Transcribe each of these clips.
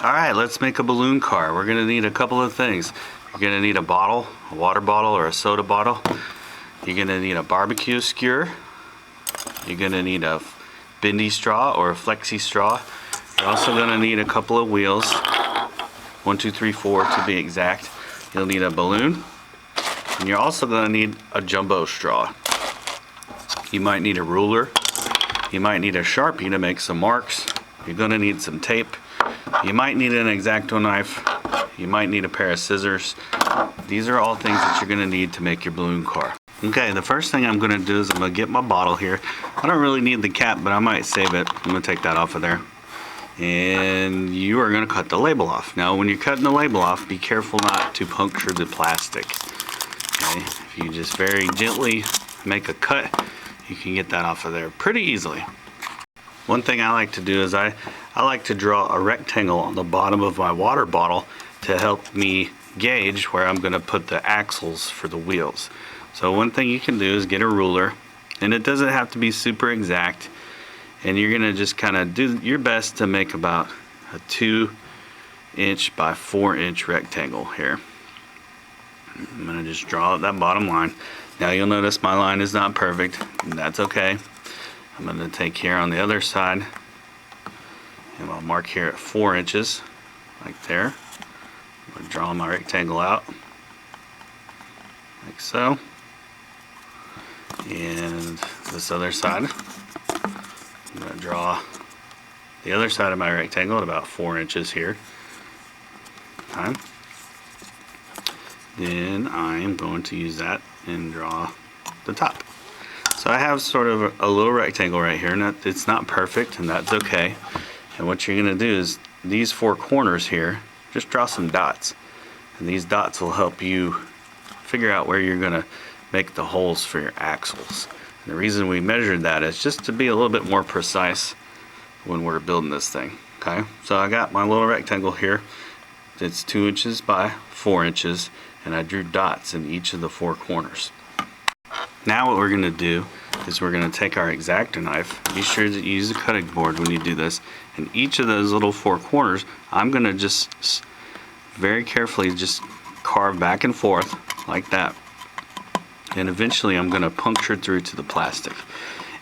Alright, let's make a balloon car. We're going to need a couple of things. You're going to need a bottle, a water bottle or a soda bottle. You're going to need a barbecue skewer. You're going to need a bendy straw or a flexi straw. You're also going to need a couple of wheels. 1, 2, 3, 4 to be exact. You'll need a balloon. And you're also going to need a jumbo straw. You might need a ruler. You might need a Sharpie to make some marks. You're going to need some tape. You might need an X-Acto knife. You might need a pair of scissors. These are all things that you're going to need to make your balloon car. Okay, the first thing I'm going to do is I'm going to get my bottle here. I don't really need the cap, but I might save it. I'm going to take that off of there. And you are going to cut the label off. Now, when you're cutting the label off, be careful not to puncture the plastic. Okay, if you just very gently make a cut, you can get that off of there pretty easily. One thing I like to do is I like to draw a rectangle on the bottom of my water bottle to help me gauge where I'm going to put the axles for the wheels. So one thing you can do is get a ruler, and it doesn't have to be super exact, and you're going to just kind of do your best to make about a 2-inch by 4-inch rectangle here. I'm going to just draw out that bottom line. Now you'll notice my line is not perfect, and that's okay. I'm going to take here on the other side, and I'll mark here at 4 inches, like there. I'm going to draw my rectangle out, like so. And this other side, I'm going to draw the other side of my rectangle at about 4 inches here. Okay. Then I am going to use that and draw the top. So I have sort of a little rectangle right here, and it's not perfect, and that's okay. And what you're going to do is these 4 corners here, just draw some dots. And these dots will help you figure out where you're going to make the holes for your axles. And the reason we measured that is just to be a little bit more precise when we're building this thing. Okay, so I got my little rectangle here. It's 2 inches by 4 inches, and I drew dots in each of the 4 corners. Now what we're going to do is we're going to take our X-Acto knife. Be sure that you use a cutting board when you do this. And each of those little 4 corners, I'm going to just very carefully just carve back and forth like that. And eventually I'm going to puncture through to the plastic.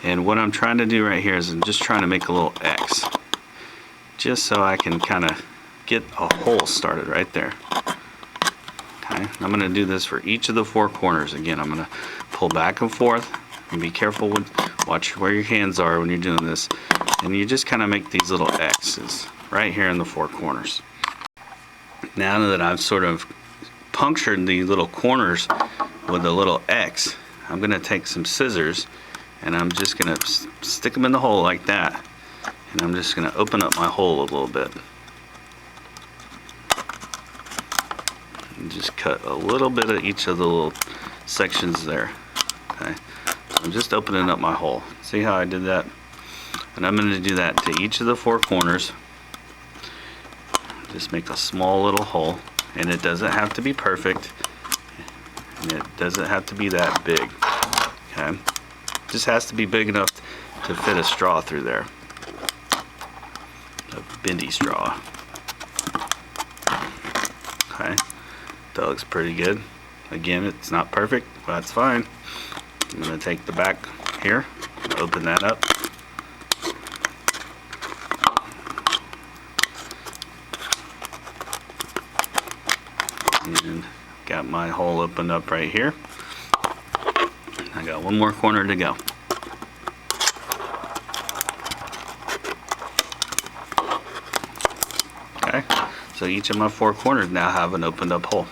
And what I'm trying to do right here is I'm just trying to make a little X, just so I can kind of get a hole started right there. Okay, I'm going to do this for each of the 4 corners. Again, I'm going to pull back and forth, and be careful with, watch where your hands are when you're doing this, and you just kind of make these little X's right here in the 4 corners. Now that I've sort of punctured the little corners with a little X, I'm going to take some scissors, and I'm just going to stick them in the hole like that, and I'm just going to open up my hole a little bit. And just cut a little bit of each of the little sections there. Okay, so I'm just opening up my hole. See how I did that? And I'm going to do that to each of the 4 corners. Just make a small little hole, and it doesn't have to be perfect, and it doesn't have to be that big. Okay, it just has to be big enough to fit a straw through there, a bendy straw. Okay, that looks pretty good. Again, it's not perfect, but that's fine. I'm going to take the back here, open that up. And got my hole opened up right here. I got one more corner to go. Okay, so each of my 4 corners now have an opened up hole.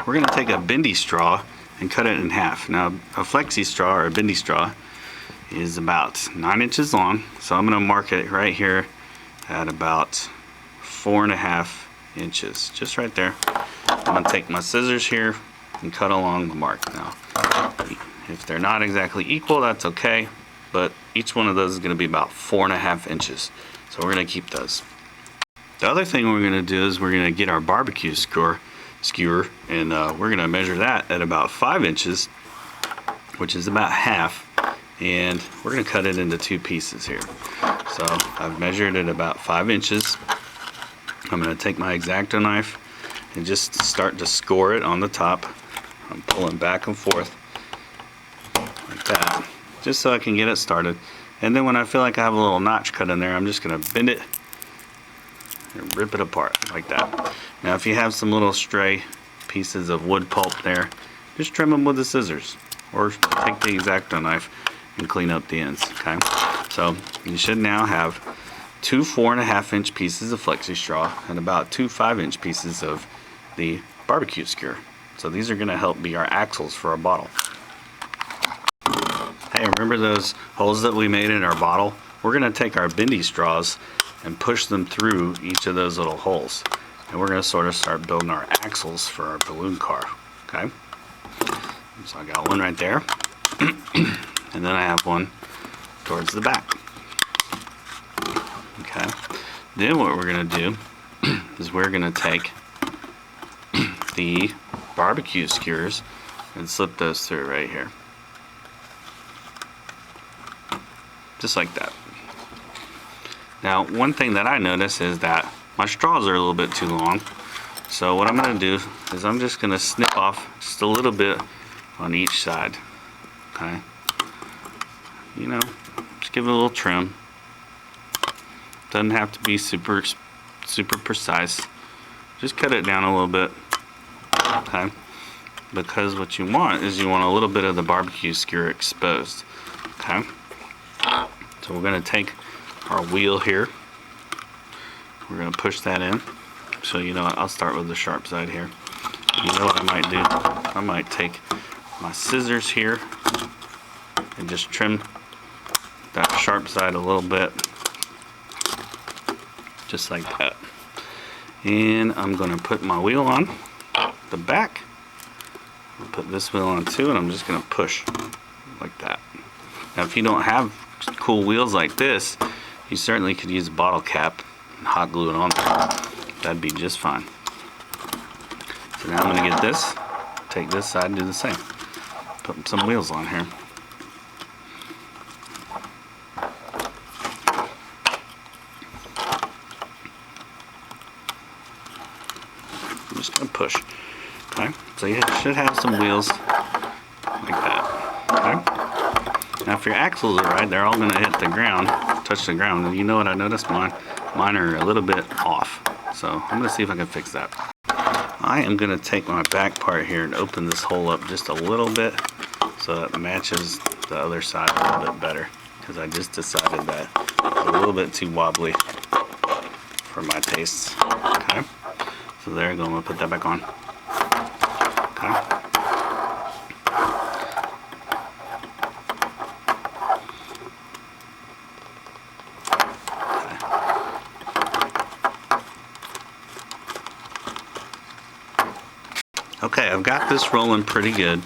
We're going to take a bendy straw and cut it in half. Now, a flexi straw or a bendy straw is about 9 inches long, so I'm going to mark it right here at about 4.5 inches, just right there. I'm going to take my scissors here and cut along the mark. Now, if they're not exactly equal, that's okay, but each one of those is going to be about 4.5 inches, so we're going to keep those. The other thing we're going to do is we're going to get our barbecue skewer, and we're going to measure that at about 5 inches, which is about half, and we're going to cut it into 2 pieces here. So I've measured it about 5 inches, I'm going to take my X-Acto knife and just start to score it on the top. I'm pulling back and forth like that, just so I can get it started. And then when I feel like I have a little notch cut in there, I'm just going to bend it and rip it apart like that. Now if you have some little stray pieces of wood pulp there, just trim them with the scissors, or take the X-Acto knife and clean up the ends. Okay, so you should now have 2 4.5-inch pieces of flexi straw and about 2 5-inch pieces of the barbecue skewer. So these are going to help be our axles for our bottle. Hey, remember those holes that we made in our bottle? We're going to take our bendy straws and push them through each of those little holes. And we're going to sort of start building our axles for our balloon car. Okay? So I got one right there. And then I have one towards the back. Okay. Then what we're going to do is we're going to take the barbecue skewers and slip those through right here. Just like that. Now, one thing that I notice is that my straws are a little bit too long. So what I'm going to do is I'm just going to snip off just a little bit on each side. Okay. You know, just give it a little trim. Doesn't have to be super precise. Just cut it down a little bit. Okay. Because what you want is you want a little bit of the barbecue skewer exposed. Okay. So we're going to take our wheel here. We're going to push that in. So you know what, I'll start with the sharp side here. You know what I might do? I might take my scissors here and just trim that sharp side a little bit. Just like that. And I'm going to put my wheel on the back. I'll put this wheel on too, and I'm just going to push like that. Now if you don't have cool wheels like this, you certainly could use a bottle cap and hot glue it on there. That'd be just fine. So now I'm going to get this, take this side and do the same. Put some wheels on here. I'm just going to push. Okay, so you should have some wheels like that. Okay. Now if your axles are right, they're all going to hit the ground, touch the ground. And you know what I noticed? Mine are a little bit off. So I'm going to see if I can fix that. I am going to take my back part here and open this hole up just a little bit so that it matches the other side a little bit better. Because I just decided that it's a little bit too wobbly for my tastes. Okay. So there you go. I'm going to put that back on. Okay. Okay, I've got this rolling pretty good.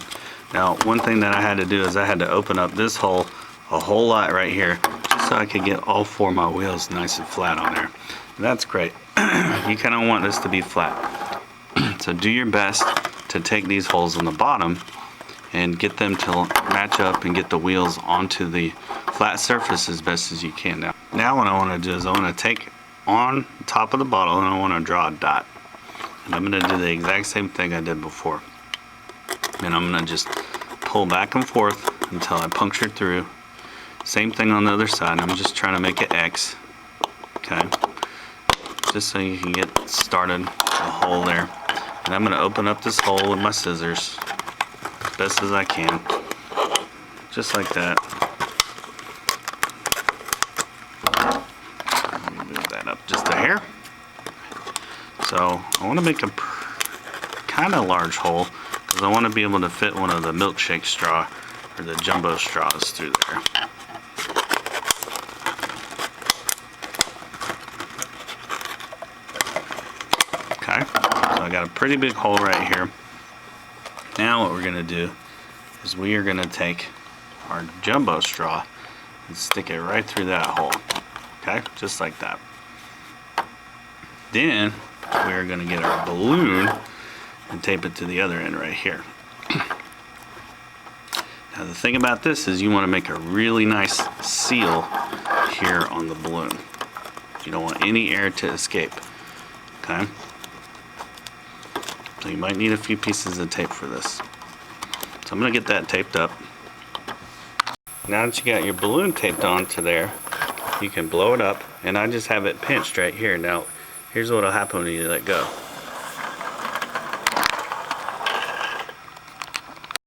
Now, one thing that I had to do is I had to open up this hole a whole lot right here, just so I could get all 4 of my wheels nice and flat on there. And that's great. You kind of want this to be flat. So do your best to take these holes on the bottom and get them to match up and get the wheels onto the flat surface as best as you can. Now what I want to do is I want to take on top of the bottle and I want to draw a dot. And I'm going to do the exact same thing I did before. And I'm going to just pull back and forth until I puncture through. Same thing on the other side. I'm just trying to make it X. Okay. Just so you can get started, a hole there. And I'm going to open up this hole with my scissors as best as I can. Just like that. Let me move that up just a hair. So I want to make a kind of large hole because I want to be able to fit one of the milkshake straw or the jumbo straws through there. Okay, so I got a pretty big hole right here. Now what we're going to do is we are going to take our jumbo straw and stick it right through that hole. Okay, just like that. Then we're going to get our balloon and tape it to the other end right here. Now the thing about this is you want to make a really nice seal here on the balloon. You don't want any air to escape. Okay? So you might need a few pieces of tape for this. So I'm gonna get that taped up. Now that you got your balloon taped onto there, you can blow it up, and I just have it pinched right here. Now, here's what'll happen when you let go.